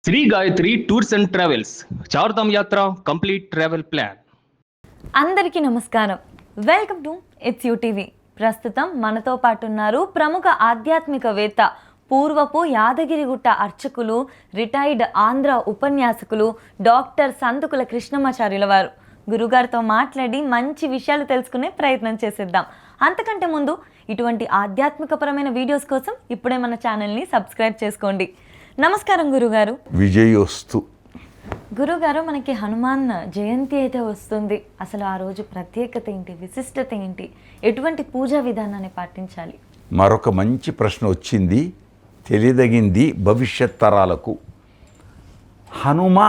Shri Gayatri tours and travels Chardham యాత్ర complete travel plan. అందరికీ నమస్కారం. Welcome to it's U TV. ప్రస్తుతం మనతో పాటు ఉన్నారు ప్రముఖ ఆధ్యాత్మికవేత్త, పూర్వపు యాదగిరిగుట్ట అర్చకులు, రిటైర్డ్ ఆంధ్ర ఉపన్యాసకులు డాక్టర్ సందుకుల కృష్ణమాచార్యుల వారు. గురుగారితో మాట్లాడి మంచి విషయాలు తెలుసుకునే ప్రయత్నం చేసేద్దాం. అంతకంటే ముందు ఇటువంటి ఆధ్యాత్మికపరమైన వీడియోస్ కోసం ఇప్పుడే మన ఛానల్ని సబ్స్క్రైబ్ చేసుకోండి. నమస్కారం గురుగారు. విజయోస్తు. గురుగారు, మనకి హనుమాన్ జయంతి అయితే వస్తుంది. అసలు ఆ రోజు ప్రత్యేకత ఏంటి, విశిష్టత ఏంటి, ఎటువంటి పూజా విధానాన్ని పాటించాలి? మరొక మంచి ప్రశ్న వచ్చింది, తెలియదగింది భవిష్యత్ తరాలకు. హనుమ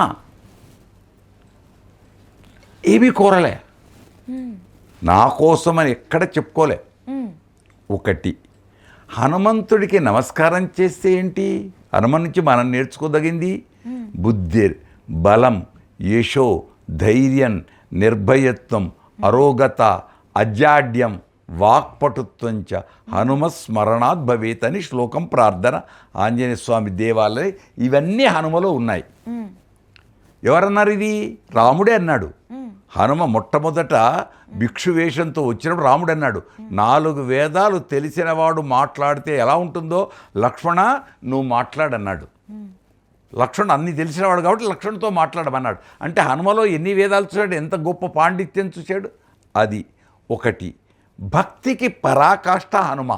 ఏమీ కోరలే, నా కోసమని ఎక్కడ చెప్పుకోలే. ఒకటి, హనుమంతుడికి నమస్కారం చేస్తే ఏంటి, హనుమ నుంచి మనం నేర్చుకోదగింది బుద్ధి, బలం, యశో, ధైర్యం, నిర్భయత్వం, అరోగత, అజాడ్యం, వాక్పటుత్వంచ హనుమ స్మరణాత్ భవేత్ అని శ్లోకం ప్రార్థన ఆంజనేయ స్వామి దేవాలయం. ఇవన్నీ హనుమలో ఉన్నాయి. ఎవరన్నారు ఇది? రాముడే అన్నాడు. హనుమ మొట్టమొదట భిక్షు వేషంతో వచ్చినప్పుడు రాముడు అన్నాడు, 4 వేదాలు తెలిసినవాడు మాట్లాడితే ఎలా ఉంటుందో లక్ష్మణ నువ్వు మాట్లాడన్నాడు. లక్ష్మణుడు అన్ని తెలిసినవాడు కాబట్టి లక్ష్మణుడితో మాట్లాడమన్నాడు. అంటే హనుమలో ఎన్ని వేదాలు చూశాడు, ఎంత గొప్ప పాండిత్యం చూశాడు. అది ఒకటి. భక్తికి పరాకాష్ఠ హనుమ.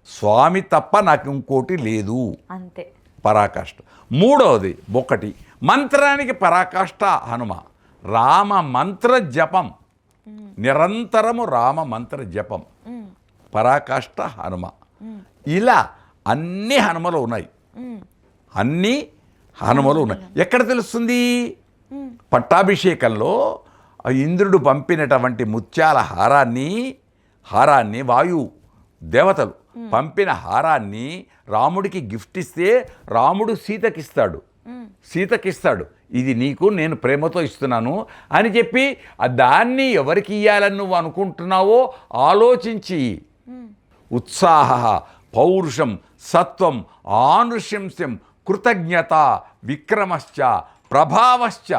స్వామి తప్ప నాకు ఇంకోటి లేదు, అంతే పరాకాష్ఠ. మూడవది ఒకటి, మంత్రానికి పరాకాష్ఠ హనుమ. రామ మంత్ర జపం, నిరంతరము రామ మంత్ర జపం, పరాకాష్ఠ హనుమ. ఇలా అన్ని హనుమలో ఉన్నాయి, అన్నీ హనుమలు ఉన్నాయి. ఎక్కడ తెలుస్తుంది? పట్టాభిషేకంలో ఇంద్రుడు పంపినటువంటి ముత్యాల హారాన్ని వాయు దేవతలు పంపిన హారాన్ని రాముడికి గిఫ్ట్ ఇస్తే రాముడు సీతకిస్తాడు, ఇది నీకు నేను ప్రేమతో ఇస్తున్నాను అని చెప్పి దాన్ని ఎవరికి ఇయ్యాలని నువ్వు అనుకుంటున్నావో ఆలోచించి ఉత్సాహ, పౌరుషం, సత్వం, ఆనుశంస్యం, కృతజ్ఞత, విక్రమశ్చ, ప్రభావశ్చ,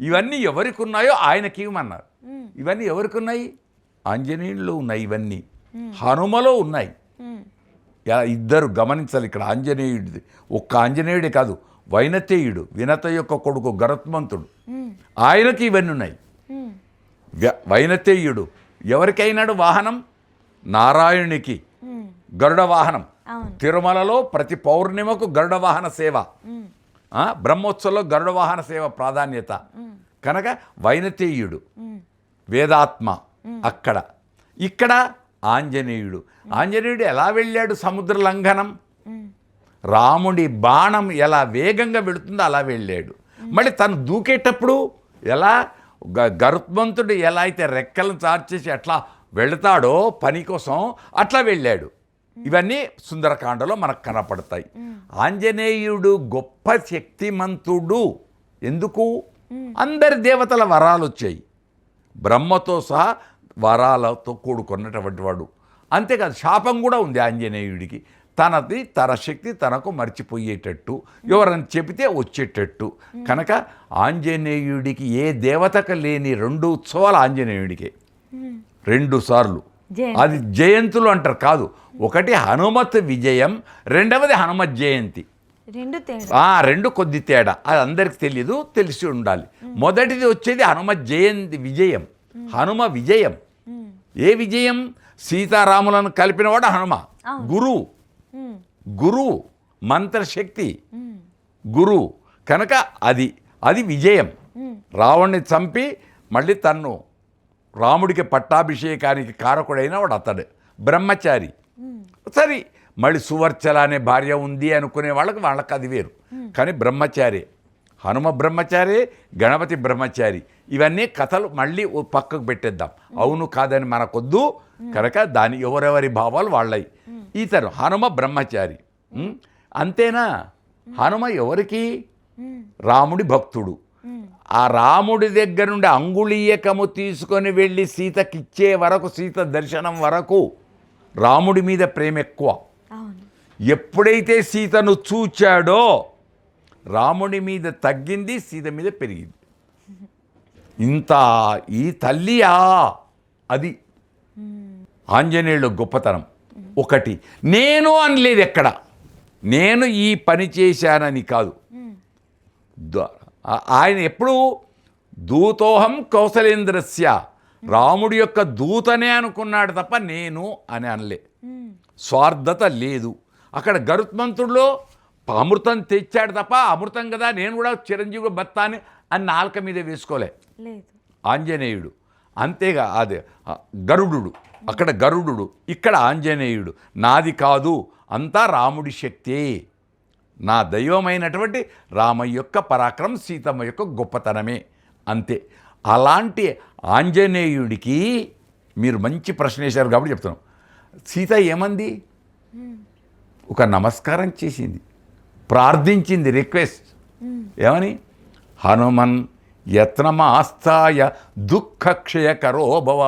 ఇవన్నీ ఎవరికి ఉన్నాయో ఆయనకి ఇవ్వమన్నారు. ఇవన్నీ ఎవరికి ఉన్నాయి? ఆంజనేయుల్లో ఉన్నాయి. ఇవన్నీ హనుమలో ఉన్నాయి. ఇద్దరు గమనించాలి ఇక్కడ. ఆంజనేయుడిది ఒక్క ఆంజనేయుడే కాదు, వైనతేయుడు, వినత యొక్క కొడుకు గరుత్మంతుడు, ఆయనకి ఇవన్నీ ఉన్నాయి. వైనతేయుడు ఎవరికైనాడు వాహనం? నారాయణునికి గరుడ వాహనం. తిరుమలలో ప్రతి పౌర్ణిమకు గరుడ వాహన సేవ, బ్రహ్మోత్సవంలో గరుడ వాహన సేవ ప్రాధాన్యత కనుక వైనతేయుడు వేదాత్మ అక్కడ. ఇక్కడ ఆంజనేయుడు ఎలా వెళ్ళాడు? సముద్ర లంఘనం. రాముడి బాణం ఎలా వేగంగా వెళుతుందో అలా వెళ్ళాడు. మళ్ళీ తను దూకేటప్పుడు ఎలా గరుత్మంతుడు ఎలా అయితే రెక్కలను చార్చేసి ఎట్లా వెళతాడో పని కోసం అట్లా వెళ్ళాడు. ఇవన్నీ సుందరకాండలో మనకు కనపడతాయి. ఆంజనేయుడు గొప్ప శక్తిమంతుడు. ఎందుకు? అందరి దేవతల వరాలు వచ్చాయి, బ్రహ్మతో సహా వరాలతో కూడుకున్నటువంటి వాడు. అంతేకాదు శాపం కూడా ఉంది ఆంజనేయుడికి. తన శక్తి తనకు మర్చిపోయేటట్టు, ఎవరని చెబితే వచ్చేటట్టు. కనుక ఆంజనేయుడికి ఏ దేవతకు లేని 2 ఉత్సవాలు ఆంజనేయుడికే, 2 సార్లు. అది జయంతులు అంటారు కాదు. ఒకటి హనుమత్ విజయం, రెండవది హనుమత్ జయంతి. 2 కొద్ది తేడా, అది అందరికి తెలియదు, తెలిసి ఉండాలి. మొదటిది వచ్చేది హనుమత్ జయంతి విజయం, హనుమ విజయం. ఏ విజయం? సీతారాములను కలిపినవాడు హనుమ. గురువు మంత్రశక్తి, గురువు కనుక అది విజయం. రావణ్ణి చంపి మళ్ళీ తన్ను రాముడికి పట్టాభిషేకానికి కారకుడైన వాడు అతడు. బ్రహ్మచారి. సరే, మళ్ళీ సువర్చల అనే భార్య ఉంది అనుకునే వాళ్ళకి అది వేరు. కానీ బ్రహ్మచారి, హనుమ బ్రహ్మచారి, గణపతి బ్రహ్మచారి. ఇవన్నీ కథలు మళ్ళీ పక్కకు పెట్టేద్దాం, అవును కాదని మనకొద్దు కనుక దాని ఎవరెవరి భావాలు వాళ్ళవి. ఇతను హనుమ బ్రహ్మచారి. అంతేనా? హనుమ ఎవరికి? రాముడి భక్తుడు. ఆ రాముడి దగ్గర నుండి అంగుళీయకము తీసుకొని వెళ్ళి సీతకిచ్చే వరకు, సీత దర్శనం వరకు రాముడి మీద ప్రేమ ఎక్కువ. ఎప్పుడైతే సీతను చూచాడో రాముడి మీద తగ్గింది, సీత మీద పెరిగింది. ఇంత ఈ తల్లియా అది ఆంజనేయుడు గొప్పతనం. ఒకటి, నేను అనలేదు ఎక్కడ, నేను ఈ పని చేశానని కాదు. ఆయన ఎప్పుడు దూతోహం కౌసలేంద్రస్య, రాముడి యొక్క దూతనే అనుకున్నాడు తప్ప నేను అని అనలే. స్వార్థత లేదు. అక్కడ గరుత్మంతుడిలో అమృతం తెచ్చాడు తప్ప అమృతం కదా నేను కూడా చిరంజీవి బత్తాని అని నాలుక మీద వేసుకోలే ఆంజనేయుడు. అంతేగా అదే గరుడు, అక్కడ గరుడు, ఇక్కడ ఆంజనేయుడు. నాది కాదు, అంతా రాముడి శక్తే, నా దైవమైనటువంటి రామయ్య యొక్క పరాక్రమం, సీతమ్మ యొక్క గొప్పతనమే, అంతే. అలాంటి ఆంజనేయుడికి మీరు మంచి ప్రశ్న వేశారు కాబట్టి చెప్తున్నాం. సీత ఏమంది? ఒక నమస్కారం చేసింది, ప్రార్థించింది, రిక్వెస్ట్. ఏమని? హనుమన్ యత్నమాస్తాయ దుఃఖక్షయకరో భవ.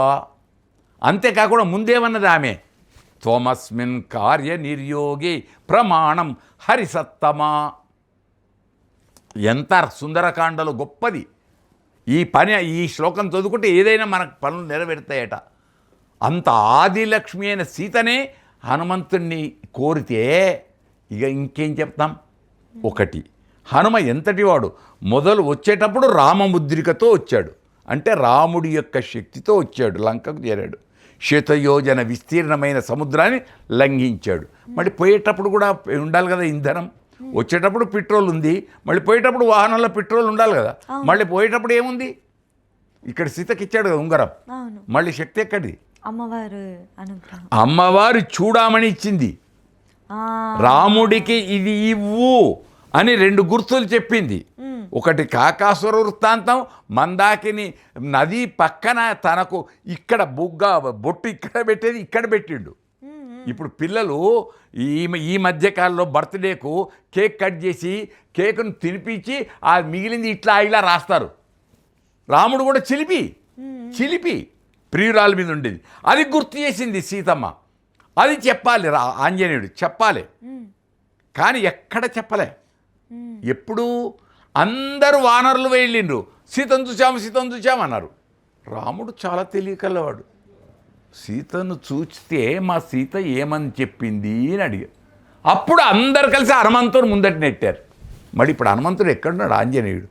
అంతేకాకుండా ముందేమన్నది ఆమె, త్వమస్మిన్ కార్య నిర్యోగి ప్రమాణం హరిసత్తమా. ఎంత సుందరకాండలో గొప్పది ఈ పని. ఈ శ్లోకం చదువుకుంటే ఏదైనా మనకు పనులు నెరవేరుతాయట. అంత ఆదిలక్ష్మి అయిన సీతనే హనుమంతుణ్ణి కోరితే ఇక ఇంకేం చెప్తాం. ఒకటి, హనుమ ఎంతటి వాడు, మొదలు వచ్చేటప్పుడు రామముద్రికతో వచ్చాడు, అంటే రాముడి యొక్క శక్తితో వచ్చాడు, లంకకు చేరాడు, శతయోజన విస్తీర్ణమైన సముద్రాన్ని లంఘించాడు. మళ్ళీ పోయేటప్పుడు కూడా ఉండాలి కదా ఇంధనం. వచ్చేటప్పుడు పెట్రోల్ ఉంది, మళ్ళీ పోయేటప్పుడు వాహనంలో పెట్రోల్ ఉండాలి కదా. మళ్ళీ పోయేటప్పుడు ఏముంది? ఇక్కడ సీతకి ఇచ్చాడు కదా ఉంగరం. మళ్ళీ శక్తి ఎక్కడిది? అమ్మవారు చూడమని ఇచ్చింది, రాముడికి ఇది ఇవ్వు అని 2 గుర్తులు చెప్పింది. ఒకటి కాకాసుర వృత్తాంతం, మందాకిని నది పక్కన తనకు ఇక్కడ బొట్టు ఇక్కడ పెట్టేది ఇక్కడ పెట్టిండు. ఇప్పుడు పిల్లలు ఈ మధ్యకాలంలో బర్త్డేకు కేక్ కట్ చేసి కేకును తినిపించి ఆ మిగిలింది ఇట్లా ఇలా రాస్తారు. రాముడు కూడా చిలిపి ప్రియురాల మీద ఉండేది, అది గుర్తు చేసింది సీతమ్మ. అది చెప్పాలి ఆంజనేయుడు చెప్పాలి, కానీ ఎక్కడ చెప్పలే. ఎప్పుడు అందరూ వానరులు వెళ్ళిండ్రు, సీతను చూచాము అన్నారు. రాముడు చాలా తెలియకలవాడు. సీతను చూస్తే మా సీత ఏమని చెప్పింది అని అడిగారు. అప్పుడు అందరు కలిసి హనుమంతుడు ముందట నెట్టారు. మరి ఇప్పుడు హనుమంతుడు ఎక్కడున్నాడు? ఆంజనేయుడు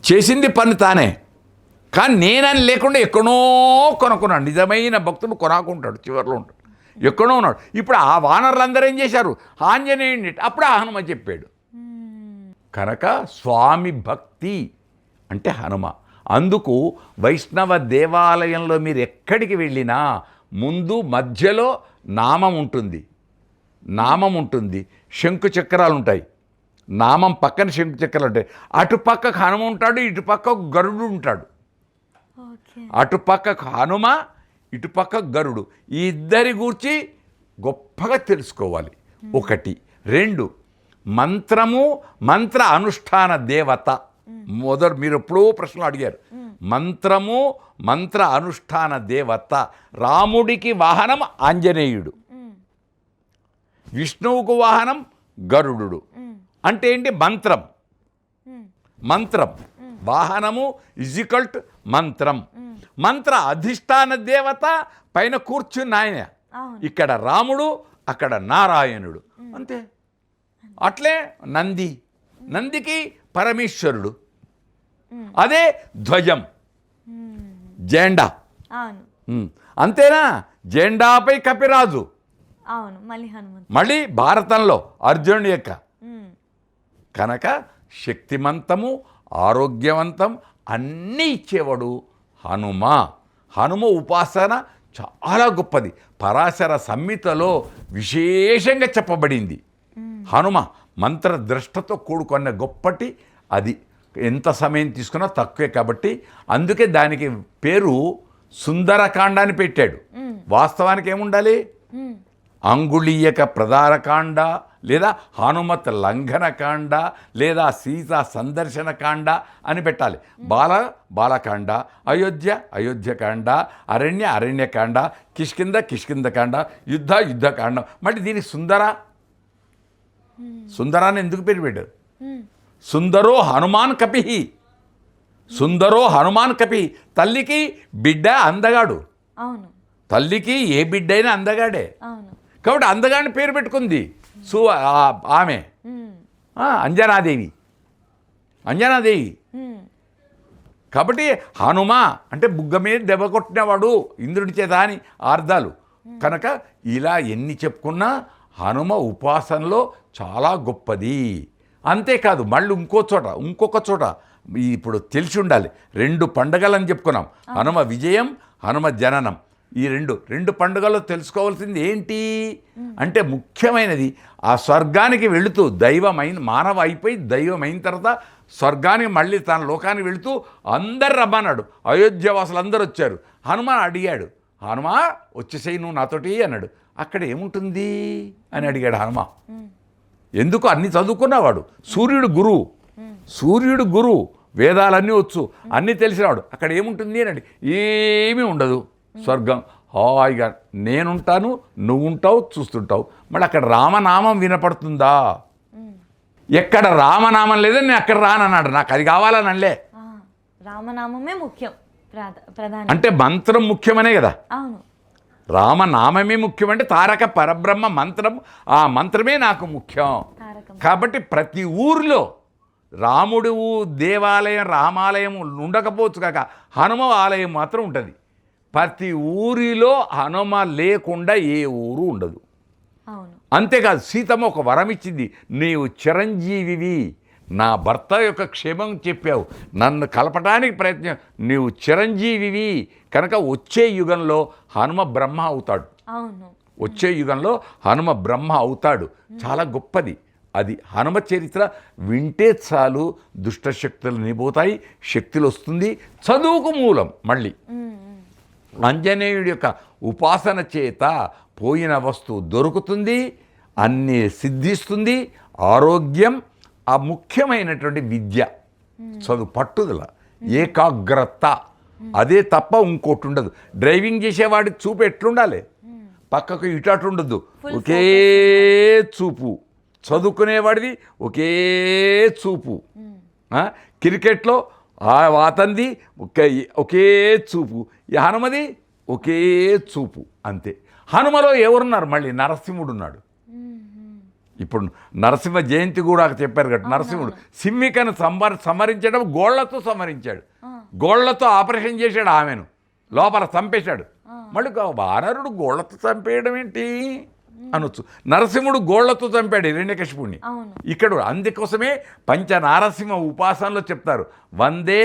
చేసింది పని తానే, కానీ నేనని లేకుండా ఎక్కడో కొనుక్కున్నాడు. నిజమైన భక్తుడు కొనాకుంటాడు, చివరిలో ఉంటాడు, ఎక్కడో ఉన్నాడు. ఇప్పుడు ఆ వానరులందరూ ఏం చేశారు? ఆంజనేయుడిని. అప్పుడు ఆ హనుమ చెప్పాడు. కనుక స్వామి భక్తి అంటే హనుమ. అందుకు వైష్ణవ దేవాలయంలో మీరు ఎక్కడికి వెళ్ళినా ముందు మధ్యలో నామం ఉంటుంది, శంకు చక్రాలు ఉంటాయి, నామం పక్కన శంకు చక్రాలు ఉంటాయి. అటుపక్కకు హనుమ ఉంటాడు, ఇటుపక్క గరుడు ఉంటాడు. అటుపక్కకు హనుమ, ఇటుపక్క గరుడు. ఈ ఇద్దరి గూర్చి గొప్పగా తెలుసుకోవాలి. ఒకటి. 2, మంత్రము, మంత్ర అనుష్ఠాన దేవత. మీరు ఎప్పుడో ప్రశ్నలు అడిగారు. మంత్రము, మంత్ర అనుష్ఠాన దేవత. రాముడికి వాహనం ఆంజనేయుడు, విష్ణువుకు వాహనం గరుడు. అంటే ఏంటి? మంత్రం వాహనము ఇజికల్ట్ మంత్రం. మంత్ర అధిష్టాన దేవత పైన కూర్చున్న ఆయన. ఇక్కడ రాముడు, అక్కడ నారాయణుడు, అంతే. అట్లే నందికి పరమేశ్వరుడు. అదే ధ్వజం, జెండా. అంతేనా? జెండాపై కపిరాజు. మళ్ళీ భారతంలో అర్జునుడి యొక్క. కనుక శక్తిమంతము, ఆరోగ్యవంతం అన్నీ ఇచ్చేవాడు హనుమ ఉపాసన చాలా గొప్పది. పరాశర సంహితలో విశేషంగా చెప్పబడింది. హనుమ మంత్రద్రష్టతో కూడుకున్న గొప్పటి అది. ఎంత సమయం తీసుకున్నా తక్కువే కాబట్టి అందుకే దానికి పేరు సుందరకాండ అని పెట్టాడు. వాస్తవానికి ఏముండాలి? అంగుళీయక ప్రధానకాండ, లేదా హనుమత్ లంఘనకాండ, లేదా సీతా సందర్శనకాండ అని పెట్టాలి. బాలకాండ, అయోధ్యకాండ, అరణ్యకాండ, కిష్కిందకాండ, యుద్ధకాండ. మళ్ళీ దీనికి సుందరాన్ని ఎందుకు పేరు పెట్టారు? సుందరో హనుమాన్ కపి, సుందరో హనుమాన్ కపి. తల్లికి బిడ్డ అందగాడు, అవును తల్లికి ఏ బిడ్డ అయినా అందగాడే. అవును. కాబట్టి అందగాడిని పేరు పెట్టుకుంది ఆమె అంజనాదేవి. అంజనాదేవి కాబట్టి హనుమ అంటే బుగ్గ మీద దెబ్బ కొట్టినవాడు ఇంద్రుడి చేత అని అర్థాలు. కనుక ఇలా ఎన్ని చెప్పుకున్నా హనుమ ఉపాసనలో చాలా గొప్పది. అంతేకాదు మళ్ళీ ఇంకొక చోట ఇప్పుడు తెలిసి ఉండాలి, 2 పండుగలని చెప్పుకున్నాం, హనుమ విజయం, హనుమ జననం. ఈ రెండు పండుగల్లో తెలుసుకోవాల్సింది ఏంటి అంటే ముఖ్యమైనది ఆ స్వర్గానికి వెళుతూ మానవ అయిపోయి దైవం అయిన తర్వాత స్వర్గానికి మళ్ళీ తన లోకానికి వెళుతూ అందరు రమ్మన్నాడు. అయోధ్యవాసులు అందరూ వచ్చారు. హనుమాన్ అడిగాడు, హనుమా వచ్చేసేయి నువ్వు నాతోటి అన్నాడు. అక్కడ ఏముంటుంది అని అడిగాడు హనుమ. ఎందుకు అన్నీ చదువుకున్నవాడు, సూర్యుడు గురువు, వేదాలన్నీ వచ్చు, అన్నీ తెలిసినవాడు. అక్కడ ఏముంటుంది అని ఏమీ ఉండదు, స్వర్గం హాయిగా నేనుంటాను, నువ్వుంటావు, చూస్తుంటావు. మళ్ళీ అక్కడ రామనామం వినపడుతుందా? ఎక్కడ రామనామం లేదని నేను అక్కడ రానన్నాడు. నాకు అది కావాలనలే. రామనామమే ముఖ్యం, ప్రధానం అంటే మంత్రం ముఖ్యమనే కదా. అవును, రామనామమే ముఖ్యమంటే తారక పరబ్రహ్మ మంత్రం, ఆ మంత్రమే నాకు ముఖ్యం. కాబట్టి ప్రతి ఊరిలో రాముడు దేవాలయం రామాలయం ఉండకపోవచ్చు కాక హనుమ ఆలయం మాత్రం ఉంటుంది. ప్రతి ఊరిలో హనుమ లేకుండా ఏ ఊరు ఉండదు. అంతేకాదు సీతమ్మ ఒక వరం ఇచ్చింది, నీవు చిరంజీవివి, నా భర్త యొక్క క్షేమం చెప్పావు, నన్ను కలపడానికి ప్రయత్నం, నీవు చిరంజీవివి కనుక వచ్చే యుగంలో హనుమ బ్రహ్మ అవుతాడు. వచ్చే యుగంలో హనుమ బ్రహ్మ అవుతాడు. చాలా గొప్పది అది. హనుమ చరిత్ర వింటే చాలు దుష్టశక్తులు నిపోతాయి, శక్తులు వస్తుంది. చదువుకు మూలం మళ్ళీ ఆంజనేయుడి యొక్క ఉపాసన చేత పోయిన వస్తువు దొరుకుతుంది, అన్నీ సిద్ధిస్తుంది, ఆరోగ్యం, ఆ ముఖ్యమైనటువంటి విద్య, చదువు, పట్టుదల, ఏకాగ్రత, అదే తప్ప ఇంకోటి ఉండదు. డ్రైవింగ్ చేసేవాడికి చూపు ఎట్లుండాలి, పక్కకు ఇటు ఉండదు, ఒకే చూపు. చదువుకునేవాడిది ఒకే చూపు. క్రికెట్లో అతనిది ఒకే చూపు, హనుమది ఒకే చూపు, అంతే. హనుమలో ఎవరున్నారు? మళ్ళీ నరసింహుడు ఉన్నాడు. ఇప్పుడు నరసింహ జయంతి కూడా చెప్పారు కదా, నరసింహుడు సింహికను సంహరించడం గోళ్లతో సంహరించాడు. గోళ్లతో ఆపరేషన్ చేశాడు, ఆమెను లోపల చంపేశాడు. మళ్ళీ వానరుడు గోళ్లతో చంపేయడం ఏంటి అనొచ్చు. నరసింహుడు గోళ్లతో చంపాడు హిరణ్యకశిపుణ్ణి. ఇక్కడ అందుకోసమే పంచనారసింహ ఉపాసనలో చెప్తారు, వందే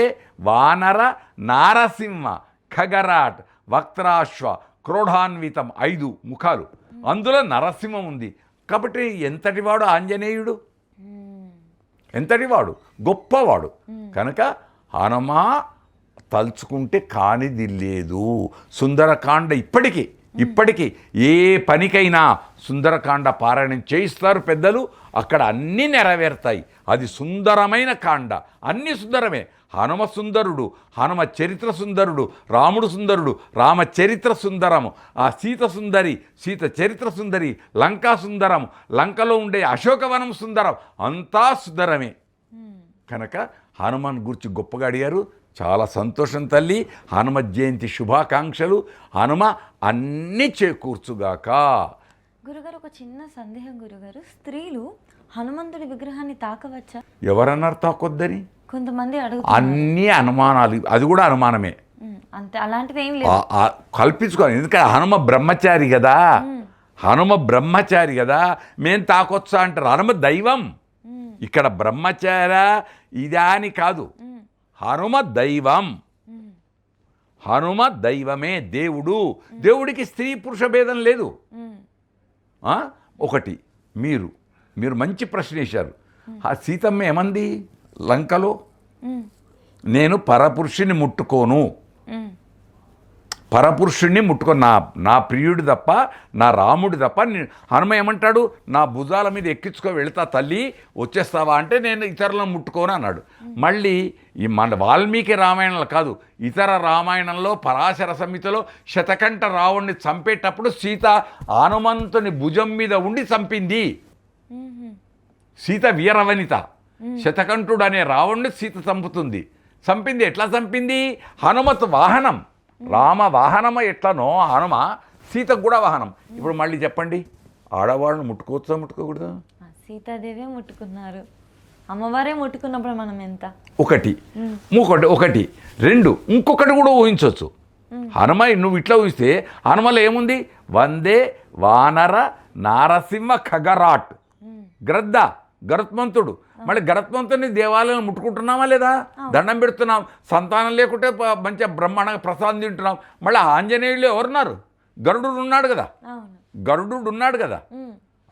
వానర నారసింహ ఖగరాట్ వక్త్రాశ్వ క్రోఢాన్వితం, 5 ముఖాలు, అందులో నరసింహం ఉంది. కాబట్టి ఎంతటివాడు ఆంజనేయుడు, ఎంతటివాడు గొప్పవాడు. కనుక హనుమ తలుచుకుంటే కానిది లేదు. సుందరకాండ ఇప్పటికీ ఏ పనికైనా సుందరకాండ పారాయణం చేయిస్తారు పెద్దలు, అక్కడ అన్నీ నెరవేరుతాయి. అది సుందరమైన కాండ, అన్నీ సుందరమే. హనుమ సుందరుడు, హనుమ చరిత్ర సుందరుడు, రాముడు సుందరుడు, రామచరిత్ర సుందరము, ఆ సీత సుందరి, సీత చరిత్ర సుందరి, లంకా సుందరము, లంకలో ఉండే అశోకవనం సుందరం, అంతా సుందరమే. కనుక హనుమాన్ గురించి గొప్పగా అడిగారు. చాలా సంతోషం తల్లి. హనుమ జయంతి శుభాకాంక్షలు. హనుమ అన్నీ చేకూర్చుగాక. గురుగారు, ఒక చిన్న సందేహం గురుగారు, స్త్రీలు హనుమంతుడి విగ్రహాన్ని తాకవచ్చా? ఎవరన్నారు తాకొద్దని? కొంతమంది అన్ని అనుమానాలు, అది కూడా అనుమానమే. అంతే, అలాంటిది ఏం లేదు, కల్పించుకోవాలి. ఎందుకంటే హనుమ బ్రహ్మచారి కదా, హనుమ బ్రహ్మచారి కదా, మేం తాకొచ్చా అంటారు. హనుమ దైవం. ఇక్కడ బ్రహ్మచార ఇదా అని కాదు, హనుమ దైవం. హనుమ దైవమే, దేవుడు. దేవుడికి స్త్రీ పురుష భేదం లేదు. ఒకటి మీరు మంచి ప్రశ్న వేశారు. ఆ సీతమ్మ ఏమంది లంకలో, నేను పరపురుషుని ముట్టుకోను, పరపురుషుణ్ణి ముట్టుకోను, నా ప్రియుడు తప్ప, నా రాముడు తప్ప. హనుమ ఏమంటాడు, నా భుజాల మీద ఎక్కించుకో వెళుతా తల్లి, వచ్చేస్తావా అంటే నేను ఇతరులను ముట్టుకోను అన్నాడు. మళ్ళీ ఈ మన వాల్మీకి రామాయణంలో కాదు, ఇతర రామాయణంలో పరాశర సంహితలో శతకంఠ రావణ్ణి చంపేటప్పుడు సీత హనుమంతుని భుజం మీద ఉండి చంపింది. సీత వీరవనిత. శతకంఠుడు అనే రావణుని సీత చంపుతుంది. చంపింది ఎట్లా చంపింది? హనుమత్ వాహనం, రామ వాహనమ ఎట్లనో హనుమ సీతకు కూడా వాహనం. ఇప్పుడు మళ్ళీ చెప్పండి, ఆడవాళ్ళని ముట్టుకోవచ్చా ముట్టుకోకూడదు? సీతాదేవే ముట్టుకున్నారు, అమ్మవారే ముట్టుకున్నప్పుడు మనం ఎంత? ఒకటి రెండు, ఇంకొకటి కూడా ఊహించవచ్చు. హనుమ నువ్వు ఇట్లా ఊహిస్తే హనుమలో ఏముంది? వందే వానర నారసింహ ఖగరాట్, గ్రద్ద గరుత్మంతుడు. మళ్ళీ గరుత్మంతుని దేవాలయం ముట్టుకుంటున్నామా లేదా? దండం పెడుతున్నాం. సంతానం లేకుంటే మంచిగా బ్రహ్మాండంగా ప్రసాదం తింటున్నాం. మళ్ళీ ఆంజనేయులు ఎవరున్నారు? గరుడు ఉన్నాడు కదా, గరుడు ఉన్నాడు కదా.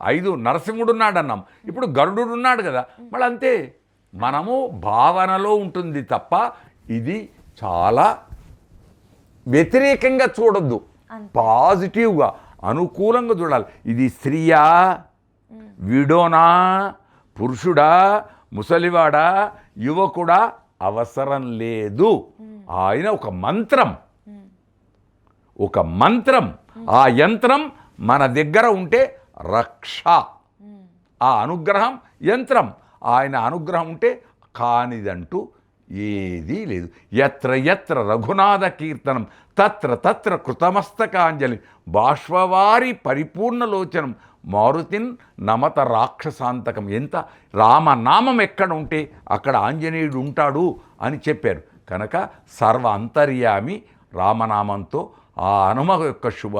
5 నరసింహుడు ఉన్నాడు అన్నాం, ఇప్పుడు గరుడు ఉన్నాడు కదా. మళ్ళీ అంతే, మనము భావనలో ఉంటుంది తప్ప ఇది చాలా వ్యతిరేకంగా చూడొద్దు, పాజిటివ్గా అనుకూలంగా చూడాలి. ఇది స్త్రీయా, విడోనా, పురుషుడా, ముసలివాడా, యువకుడా అవసరం లేదు. ఆయన ఒక మంత్రం, ఆ యంత్రం మన దగ్గర ఉంటే రక్ష. ఆ అనుగ్రహం యంత్రం, ఆయన అనుగ్రహం ఉంటే కానిదంటూ ఏదీ లేదు. ఎత్ర ఎత్ర రఘునాథ కీర్తనం తత్ర తత్ర కృతమస్తకాంజలి బాష్పవారి పరిపూర్ణలోచనం మారుతిన్ నమత రాక్షసాంతకం. ఎంత రామనామం ఎక్కడ ఉంటే అక్కడ ఆంజనేయుడు ఉంటాడు అని చెప్పారు కనుక సర్వ అంతర్యామి రామనామంతో ఆ హనుమ యొక్క శుభ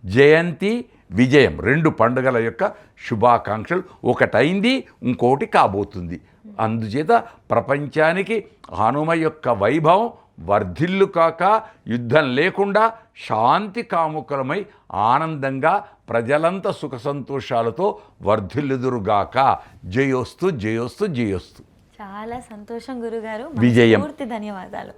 జయంతి విజయం 2 పండుగల యొక్క శుభాకాంక్షలు. ఒకటైంది, ఇంకోటి కాబోతుంది. అందుచేత ప్రపంచానికి హనుమ యొక్క వైభవం వర్ధిల్లు కాక, యుద్ధం లేకుండా శాంతి కాముకలమై ఆనందంగా ప్రజలంతా సుఖ సంతోషాలతో వర్ధిల్లుదురుగాక. జయోస్తు జయోస్తు జయోస్తు. చాలా సంతోషం గురుగారు, విజయం. పూర్తి ధన్యవాదాలు.